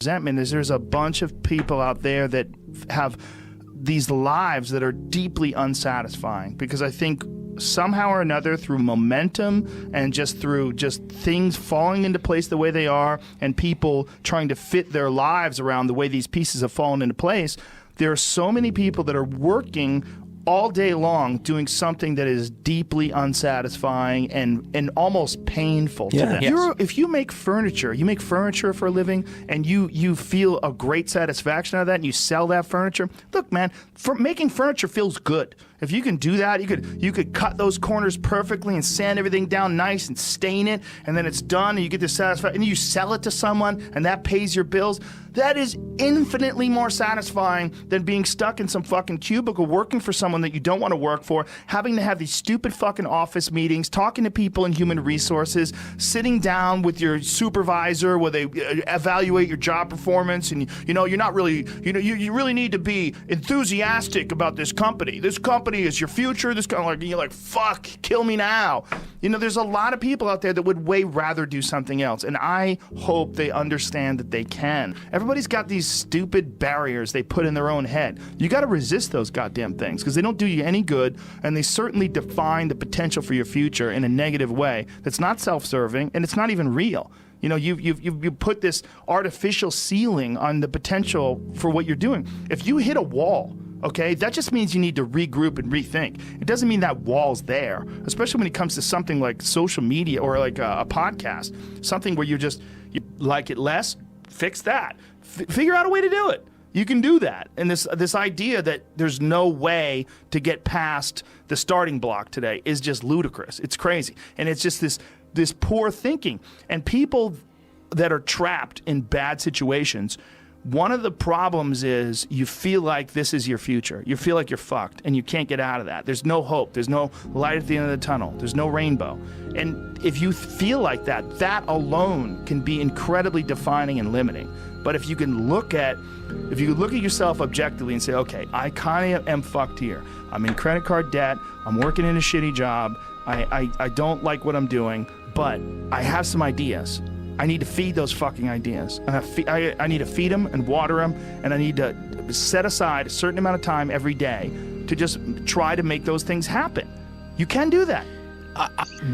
resentment is there's a bunch of people out there that have these lives that are deeply unsatisfying, because I think somehow or another, through momentum and just through just things falling into place the way they are and people trying to fit their lives around the way these pieces have fallen into place, there are so many people that are working all day long doing something that is deeply unsatisfying and almost painful to them. Yes. If you make furniture for a living, and you feel a great satisfaction out of that, and you sell that furniture, look, man, making furniture feels good. If you can do that, you could cut those corners perfectly and sand everything down nice and stain it, and then it's done, and you get the satisfaction, and you sell it to someone, and that pays your bills. That is infinitely more satisfying than being stuck in some fucking cubicle working for someone that you don't want to work for, having to have these stupid fucking office meetings, talking to people in human resources, sitting down with your supervisor where they evaluate your job performance, and you're not really, you really need to be enthusiastic about this company. This company is your future. This kind of you're like, fuck, kill me now. There's a lot of people out there that would way rather do something else, and I hope they understand that they can. Everybody's got these stupid barriers they put in their own head. You got to resist those goddamn things, because they don't do you any good, and they certainly define the potential for your future in a negative way that's not self-serving, and it's not even real. You put this artificial ceiling on the potential for what you're doing. If you hit a wall, okay, that just means you need to regroup and rethink. It doesn't mean that wall's there, especially when it comes to something like social media or like a podcast, something where you like it less, fix that. Figure out a way to do it. You can do that. And this idea that there's no way to get past the starting block today is just ludicrous. It's crazy. And it's just this poor thinking. And people that are trapped in bad situations, one of the problems is you feel like this is your future. You feel like you're fucked and you can't get out of that. There's no hope. There's no light at the end of the tunnel. There's no rainbow. And if you feel like that, that alone can be incredibly defining and limiting. But if you look at yourself objectively and say, okay, I kind of am fucked here. I'm in credit card debt. I'm working in a shitty job. I don't like what I'm doing, but I have some ideas. I need to feed those fucking ideas. I need to feed them and water them, and I need to set aside a certain amount of time every day to just try to make those things happen. You can do that.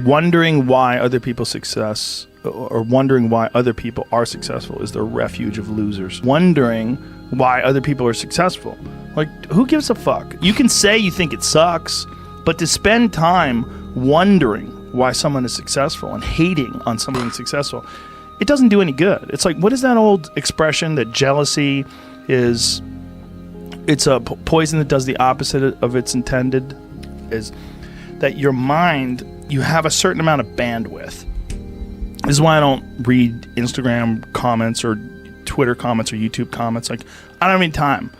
Wondering why other people's success, or wondering why other people are successful, is the refuge of losers. Wondering why other people are successful. Like, who gives a fuck? You can say you think it sucks, but to spend time wondering why someone is successful and hating on someone who's successful, it doesn't do any good. It's like, what is that old expression that jealousy is, it's a poison that does the opposite of its intended, is that your mind, you have a certain amount of bandwidth. This is why I don't read Instagram comments or Twitter comments or YouTube comments. Like, I don't have any time.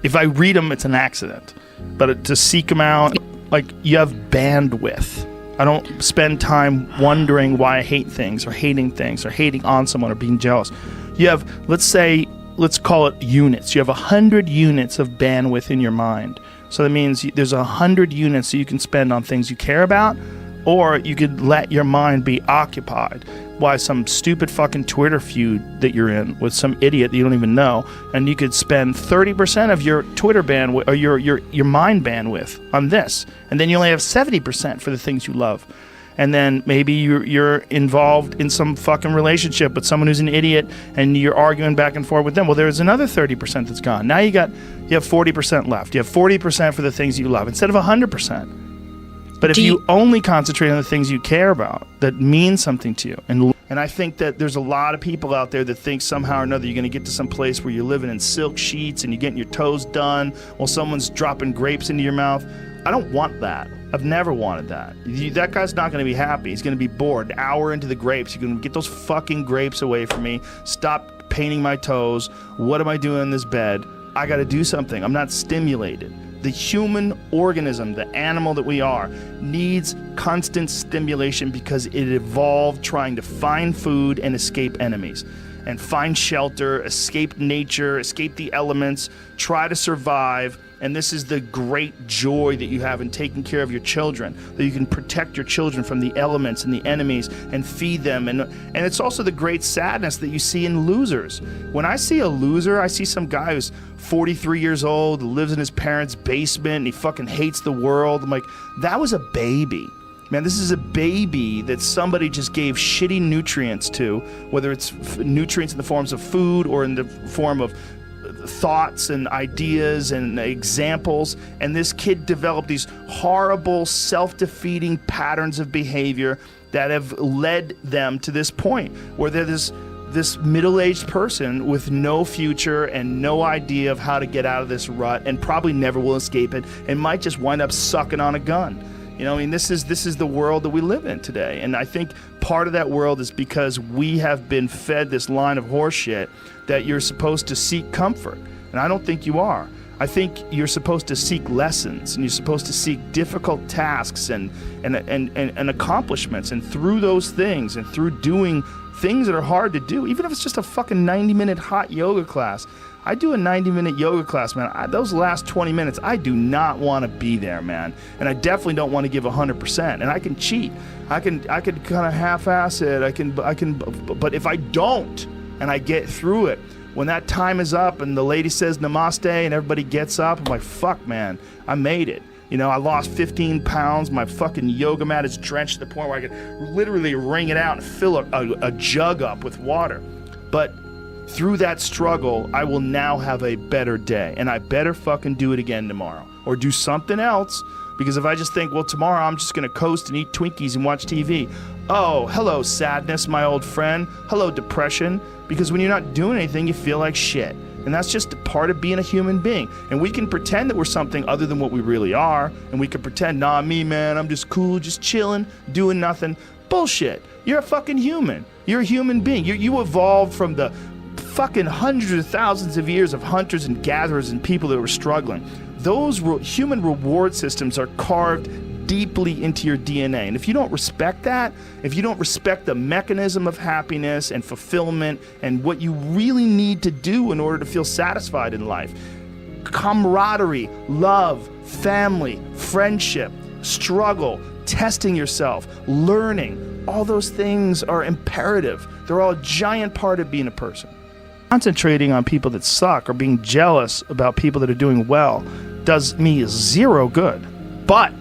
If I read them, it's an accident. But to seek them out, like, you have bandwidth. I don't spend time wondering why I hate things or hating on someone or being jealous. You have, let's call it units. You have 100 units of bandwidth in your mind. So that means there's 100 units that you can spend on things you care about, or you could let your mind be occupied by some stupid fucking Twitter feud that you're in with some idiot that you don't even know, and you could spend 30% of your Twitter bandwidth or your mind bandwidth on this, and then you only have 70% for the things you love. And then maybe you're involved in some fucking relationship with someone who's an idiot, and you're arguing back and forth with them. Well, there's another 30% that's gone. Now you have 40% left. You have 40% for the things you love instead of 100%. But if you only concentrate on the things you care about that mean something to you, and I think that there's a lot of people out there that think somehow or another you're going to get to some place where you're living in silk sheets and you're getting your toes done while someone's dropping grapes into your mouth. I don't want that. I've never wanted that. That guy's not going to be happy. He's going to be bored. An hour into the grapes, you're going to get those fucking grapes away from me. Stop painting my toes. What am I doing in this bed? I got to do something. I'm not stimulated. The human organism, the animal that we are, needs constant stimulation because it evolved trying to find food and escape enemies. and find shelter, escape nature, escape the elements, try to survive. And this is the great joy that you have in taking care of your children, that you can protect your children from the elements and the enemies and feed them. And it's also the great sadness that you see in losers. When I see a loser, I see some guy who's 43 years old, lives in his parents' basement, and he fucking hates the world. I'm like, that was a baby. Man, this is a baby that somebody just gave shitty nutrients to, whether it's nutrients in the forms of food or in the form of thoughts and ideas and examples, and this kid developed these horrible self-defeating patterns of behavior that have led them to this point where they're this middle-aged person with no future and no idea of how to get out of this rut, and probably never will escape it, and might just wind up sucking on a gun. You know, I mean, this is the world that we live in today. And I think part of that world is because we have been fed this line of horseshit that you're supposed to seek comfort. And I don't think you are. I think you're supposed to seek lessons, and you're supposed to seek difficult tasks and accomplishments. And through those things, and through doing things that are hard to do, even if it's just a fucking 90-minute hot yoga class. I do a 90-minute yoga class, man. Those last 20 minutes, I do not want to be there, man. And I definitely don't want to give 100%. And I can cheat. I can kind of half-ass it. I can. But if I don't, and I get through it, when that time is up and the lady says namaste and everybody gets up, I'm like, fuck, man, I made it. You know, I lost 15 pounds. My fucking yoga mat is drenched to the point where I could literally wring it out and fill a jug up with water. But through that struggle, I will now have a better day, and I better fucking do it again tomorrow or do something else, because if I just think, well, tomorrow I'm just going to coast and eat Twinkies and watch TV. Oh, hello, sadness, my old friend. Hello, depression. Because when you're not doing anything, you feel like shit. And that's just a part of being a human being. And we can pretend that we're something other than what we really are, and we can pretend, nah, me, man, I'm just cool, just chilling, doing nothing. Bullshit. You're a fucking human. You're a human being. You evolved from the fucking hundreds of thousands of years of hunters and gatherers and people that were struggling. Those human reward systems are carved deeply into your DNA. And if you don't respect that, if you don't respect the mechanism of happiness and fulfillment and what you really need to do in order to feel satisfied in life, camaraderie, love, family, friendship, struggle, testing yourself, learning, all those things are imperative. They're all a giant part of being a person. Concentrating on people that suck or being jealous about people that are doing well does me zero good. But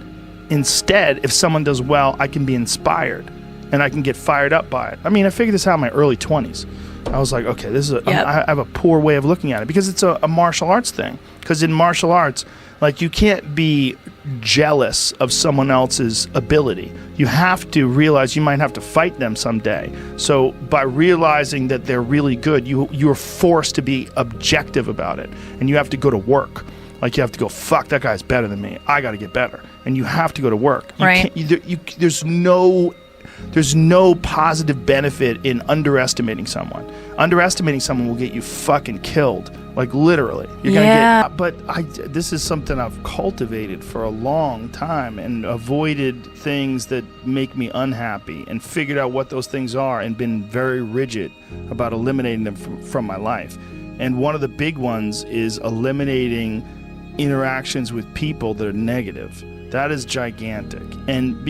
instead, if someone does well, I can be inspired and I can get fired up by it. I mean, I figured this out in my early 20s. I was like, okay, this is I have a poor way of looking at it, because it's a martial arts thing. Because in martial arts, like, you can't be jealous of someone else's ability. You have to realize you might have to fight them someday. So by realizing that they're really good, you're forced to be objective about it, and you have to go to work. Like, you have to go, fuck, that guy's better than me. I got to get better. And you have to go to work. Right. There's no positive benefit in underestimating someone. Underestimating someone will get you fucking killed. Like, literally. You're going to get... But this is something I've cultivated for a long time and avoided things that make me unhappy and figured out what those things are and been very rigid about eliminating them from my life. And one of the big ones is eliminating interactions with people that are negative. That is gigantic. And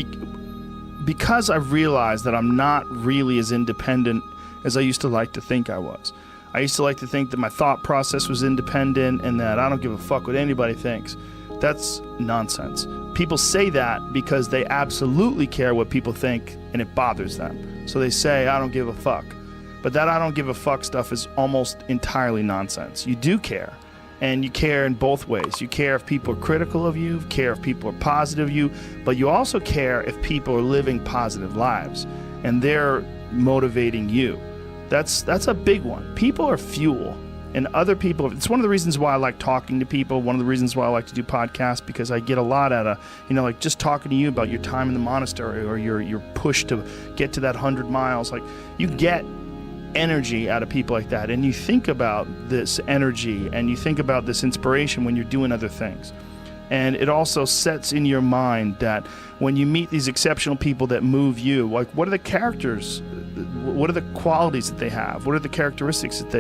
because I've realized that I'm not really as independent as I used to like to think I was. I used to like to think that my thought process was independent and that I don't give a fuck what anybody thinks. That's nonsense. People say that because they absolutely care what people think and it bothers them. So they say, I don't give a fuck. But that I don't give a fuck stuff is almost entirely nonsense. You do care. And you care in both ways. You care if people are critical of you, care if people are positive of you, but you also care if people are living positive lives and they're motivating you. That's a big one. People are fuel, and other people, it's one of the reasons why I like talking to people, one of the reasons why I like to do podcasts, because I get a lot out of, like just talking to you about your time in the monastery or your push to get to that 100 miles. Like, you get energy out of people like that, and you think about this energy and you think about this inspiration when you're doing other things. And it also sets in your mind that when you meet these exceptional people that move you, like, what are the characters what are the qualities that they have? What are the characteristics that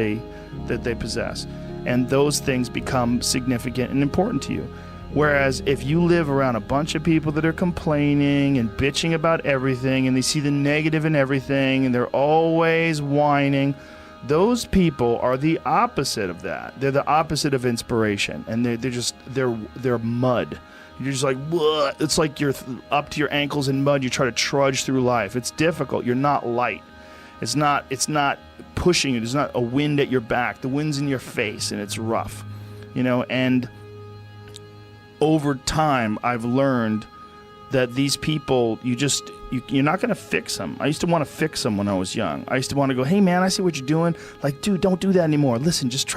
they possess? And those things become significant and important to you. Whereas if you live around a bunch of people that are complaining and bitching about everything, and they see the negative in everything, and they're always whining, those people are the opposite of that. They're the opposite of inspiration, and they're mud. You're just like, "Bleh." It's like you're up to your ankles in mud. You try to trudge through life. It's difficult. You're not light. It's not pushing you. There's not a wind at your back. The wind's in your face, and it's rough, and over time, I've learned that these people, you're not going to fix them. I used to want to fix them when I was young. I used to want to go, hey man, I see what you're doing. Like, dude, don't do that anymore. Listen, just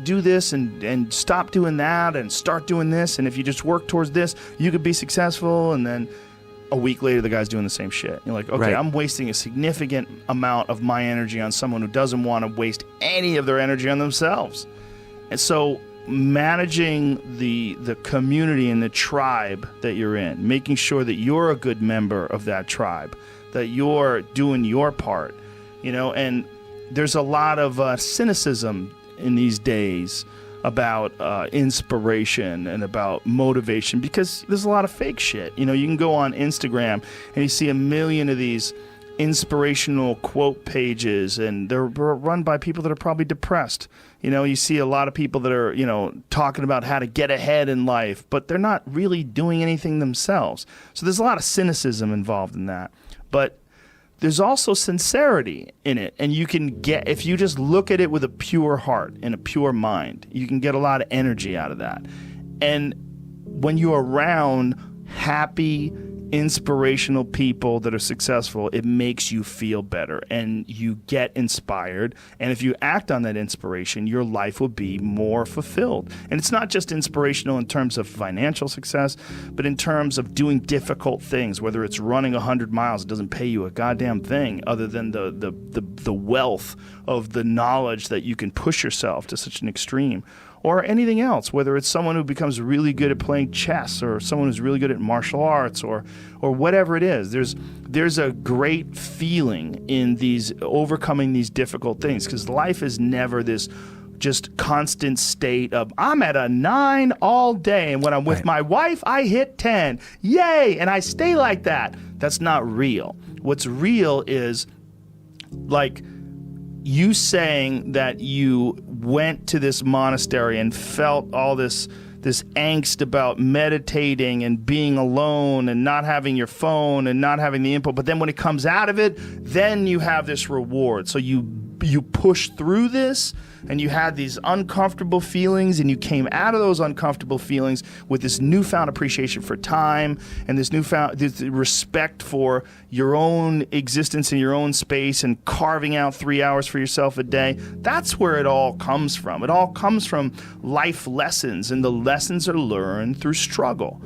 do this and stop doing that and start doing this. And if you just work towards this, you could be successful. And then a week later, the guy's doing the same shit. You're like, okay, right. I'm wasting a significant amount of my energy on someone who doesn't want to waste any of their energy on themselves. And so managing the community and the tribe that you're in, making sure that you're a good member of that tribe, that you're doing your part, and there's a lot of cynicism in these days about inspiration and about motivation, because there's a lot of fake shit. You can go on Instagram and you see a million of these inspirational quote pages, and they're run by people that are probably depressed. You see a lot of people that are, talking about how to get ahead in life, but they're not really doing anything themselves. So there's a lot of cynicism involved in that. But there's also sincerity in it, and you can get, if you just look at it with a pure heart and a pure mind, you can get a lot of energy out of that. And when you're around happy, inspirational people that are successful, it makes you feel better and you get inspired. And if you act on that inspiration, your life will be more fulfilled. And it's not just inspirational in terms of financial success, but in terms of doing difficult things, whether it's running 100 miles, it doesn't pay you a goddamn thing other than the wealth of the knowledge that you can push yourself to such an extreme. Or anything else, whether it's someone who becomes really good at playing chess, or someone who's really good at martial arts, or whatever it is. There's a great feeling in these overcoming these difficult things, because life is never this just constant state of, I'm at a 9 all day, and when I'm with my wife, I hit 10. Yay! And I stay like that. That's not real. What's real is, like, you saying that you went to this monastery and felt all this angst about meditating and being alone and not having your phone and not having the input, but then when it comes out of it, then you have this reward. So you push through this, and you had these uncomfortable feelings, and you came out of those uncomfortable feelings with this newfound appreciation for time and this respect for your own existence in your own space, and carving out 3 hours for yourself a day. That's where it all comes from. It all comes from life lessons, and the lessons are learned through struggle.